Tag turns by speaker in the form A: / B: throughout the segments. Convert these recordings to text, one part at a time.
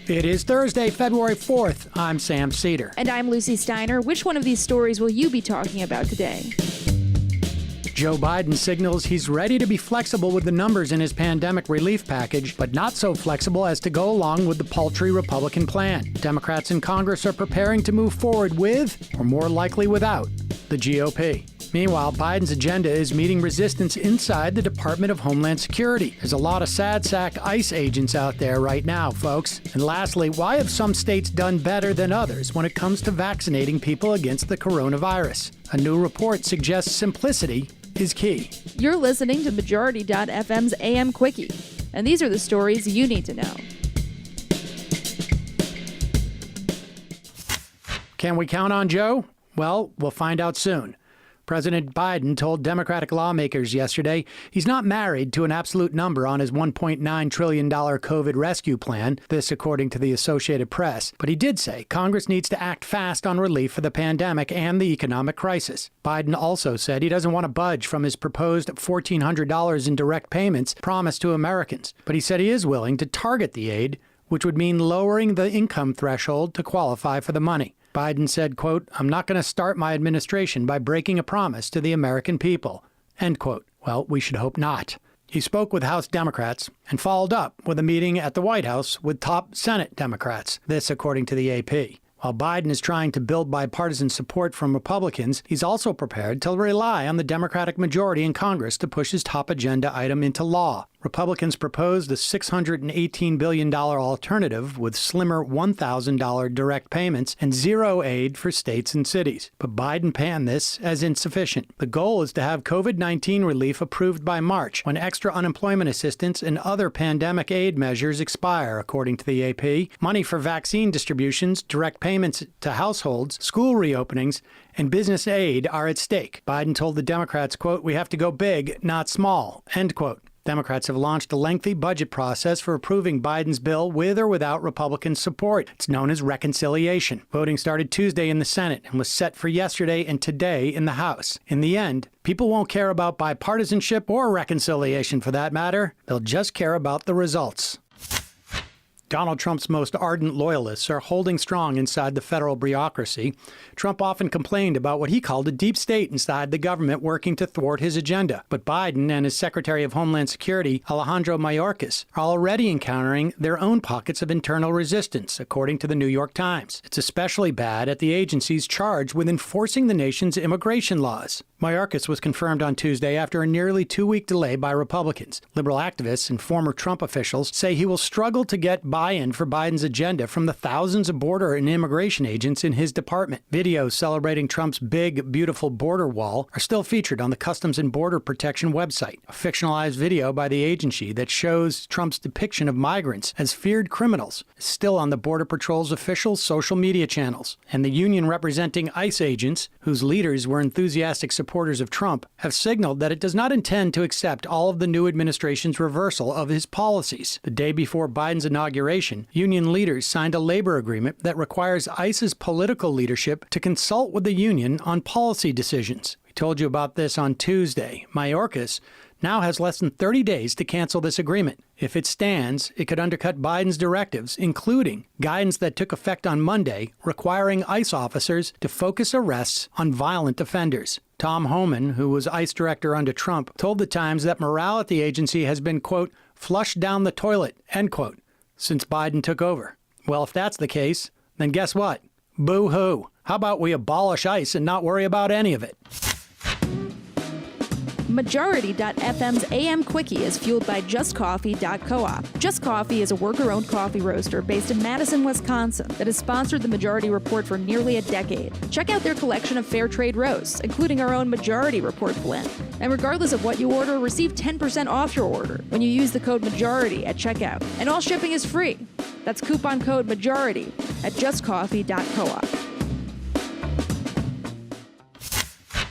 A: It is Thursday, February 4th. I'm Sam Cedar.
B: And I'm Lucy Steiner. Which one of these stories will you be talking about today?
A: Joe Biden signals he's ready to be flexible with the numbers in his pandemic relief package, but not so flexible as to go along with the paltry Republican plan. Democrats in Congress are preparing to move forward with, or more likely without, the GOP. Meanwhile, Biden's agenda is meeting resistance inside the Department of Homeland Security. There's a lot of sad sack ICE agents out there right now, folks. And lastly, why have some states done better than others when it comes to vaccinating people against the coronavirus? A new report suggests simplicity is key.
B: You're listening to Majority.fm's AM Quickie, and these are the stories you need to know.
A: Can we count on Joe? Well, we'll find out soon. President Biden told Democratic lawmakers yesterday he's not married to an absolute number on his $1.9 trillion COVID rescue plan, this according to the Associated Press. But he did say Congress needs to act fast on relief for the pandemic and the economic crisis. Biden also said he doesn't want to budge from his proposed $1,400 in direct payments promised to Americans. But he said he is willing to target the aid, which would mean lowering the income threshold to qualify for the money. Biden said, quote, "I'm not going to start my administration by breaking a promise to the American people," end quote. Well, we should hope not. He spoke with House Democrats and followed up with a meeting at the White House with top Senate Democrats, this according to the AP. While Biden is trying to build bipartisan support from Republicans, he's also prepared to rely on the Democratic majority in Congress to push his top agenda item into law. Republicans proposed a $618 billion alternative with slimmer $1,000 direct payments and zero aid for states and cities. But Biden panned this as insufficient. The goal is to have COVID-19 relief approved by March, when extra unemployment assistance and other pandemic aid measures expire, according to the AP. Money for vaccine distributions, direct payments to households, school reopenings, and business aid are at stake. Biden told the Democrats, quote, "We have to go big, not small," end quote. Democrats have launched a lengthy budget process for approving Biden's bill with or without Republican support. It's known as reconciliation. Voting started Tuesday in the Senate and was set for yesterday and today in the House. In the end, people won't care about bipartisanship or reconciliation for that matter. They'll just care about the results. Donald Trump's most ardent loyalists are holding strong inside the federal bureaucracy. Trump often complained about what he called a deep state inside the government working to thwart his agenda. But Biden and his Secretary of Homeland Security, Alejandro Mayorkas, are already encountering their own pockets of internal resistance, according to the New York Times. It's especially bad at the agencies charged with enforcing the nation's immigration laws. Mayorkas was confirmed on Tuesday after a nearly two-week delay by Republicans. Liberal activists and former Trump officials say he will struggle to get buy-in for Biden's agenda from the thousands of border and immigration agents in his department. Videos celebrating Trump's big, beautiful border wall are still featured on the Customs and Border Protection website. A fictionalized video by the agency that shows Trump's depiction of migrants as feared criminals is still on the Border Patrol's official social media channels. And the union representing ICE agents, whose leaders were enthusiastic supporters of Trump, have signaled that it does not intend to accept all of the new administration's reversal of his policies. The day before Biden's inauguration, union leaders signed a labor agreement that requires ICE's political leadership to consult with the union on policy decisions. We told you about this on Tuesday. Mayorkas now has less than 30 days to cancel this agreement. If it stands, it could undercut Biden's directives, including guidance that took effect on Monday, requiring ICE officers to focus arrests on violent offenders. Tom Homan, who was ICE director under Trump, told the Times that morale at the agency has been, quote, "flushed down the toilet," end quote, since Biden took over. Well, if that's the case, then guess what? Boo-hoo. How about we abolish ICE and not worry about any of it?
B: Majority.fm's AM Quickie is fueled by JustCoffee.coop. Just Coffee is a worker-owned coffee roaster based in Madison, Wisconsin that has sponsored the Majority Report for nearly a decade. Check out their collection of fair trade roasts, including our own Majority Report blend. And regardless of what you order, receive 10% off your order when you use the code MAJORITY at checkout. And all shipping is free. That's coupon code MAJORITY at JustCoffee.coop.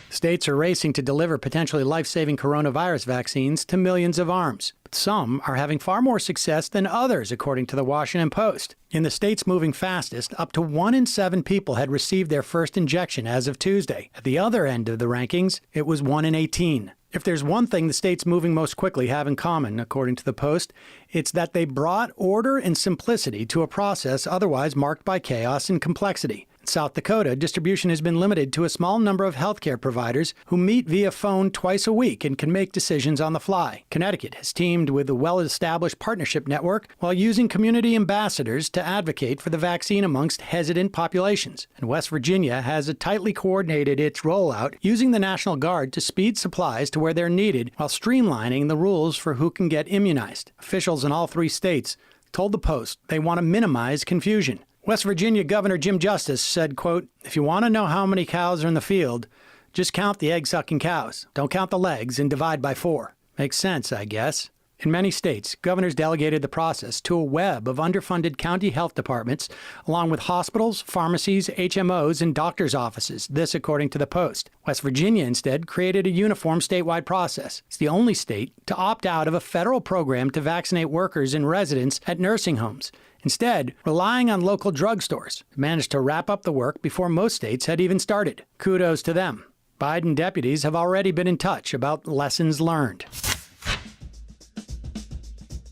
A: States are racing to deliver potentially life-saving coronavirus vaccines to millions of arms. But some are having far more success than others, according to the Washington Post. In the states moving fastest, up to 1 in 7 people had received their first injection as of Tuesday. At the other end of the rankings, it was 1 in 18. If there's one thing the states moving most quickly have in common, according to the Post, it's that they brought order and simplicity to a process otherwise marked by chaos and complexity. In South Dakota, distribution has been limited to a small number of healthcare providers who meet via phone twice a week and can make decisions on the fly. Connecticut has teamed with a well-established partnership network while using community ambassadors to advocate for the vaccine amongst hesitant populations. And West Virginia has tightly coordinated its rollout using the National Guard to speed supplies to where they're needed while streamlining the rules for who can get immunized. Officials in all three states told the Post they want to minimize confusion. West Virginia Governor Jim Justice said, quote, "If you want to know how many cows are in the field, just count the egg-sucking cows. Don't count the legs and divide by 4. Makes sense, I guess." In many states, governors delegated the process to a web of underfunded county health departments, along with hospitals, pharmacies, HMOs, and doctors' offices. This, according to the Post. West Virginia, instead, created a uniform statewide process. It's the only state to opt out of a federal program to vaccinate workers and residents at nursing homes. Instead, relying on local drugstores, managed to wrap up the work before most states had even started. Kudos to them. Biden deputies have already been in touch about lessons learned.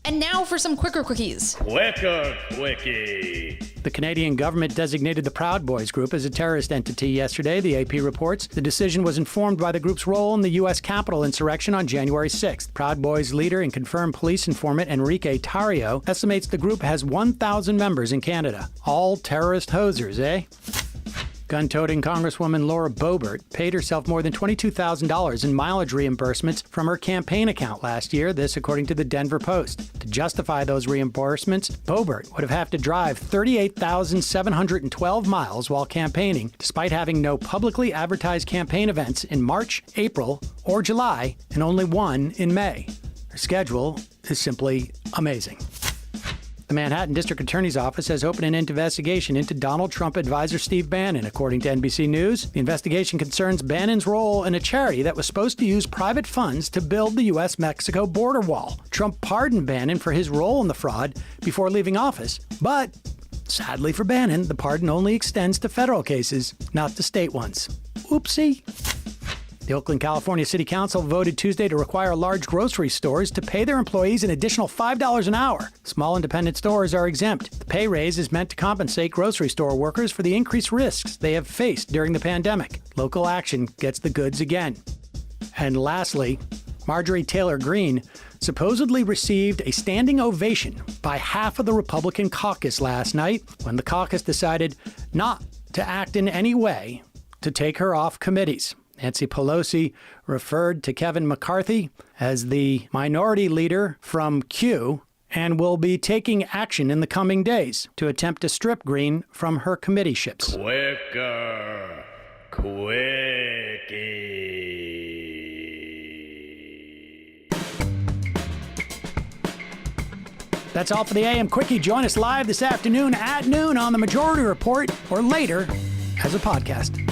C: And now for some quicker quickies.
D: Quicker quickie.
A: The Canadian government designated the Proud Boys group as a terrorist entity yesterday, the AP reports. The decision was informed by the group's role in the U.S. Capitol insurrection on January 6th. Proud Boys leader and confirmed police informant Enrique Tarrio estimates the group has 1,000 members in Canada. All terrorist hosers, eh? Gun-toting Congresswoman Laura Boebert paid herself more than $22,000 in mileage reimbursements from her campaign account last year, this according to the Denver Post. To justify those reimbursements, Boebert would have to drive 38,712 miles while campaigning, despite having no publicly advertised campaign events in March, April, or July, and only one in May. Her schedule is simply amazing. The Manhattan District Attorney's Office has opened an investigation into Donald Trump advisor Steve Bannon, according to NBC News. The investigation concerns Bannon's role in a charity that was supposed to use private funds to build the U.S.-Mexico border wall. Trump pardoned Bannon for his role in the fraud before leaving office, but sadly for Bannon, the pardon only extends to federal cases, not to state ones. Oopsie. The Oakland, California City Council voted Tuesday to require large grocery stores to pay their employees an additional $5 an hour. Small independent stores are exempt. The pay raise is meant to compensate grocery store workers for the increased risks they have faced during the pandemic. Local action gets the goods again. And lastly, Marjorie Taylor Greene supposedly received a standing ovation by half of the Republican caucus last night when the caucus decided not to act in any way to take her off committees. Nancy Pelosi referred to Kevin McCarthy as the minority leader from Q and will be taking action in the coming days to attempt to strip Greene from her committeeships.
D: Quicker quickie.
A: That's all for the AM Quickie. Join us live this afternoon at noon on the Majority Report or later as a podcast.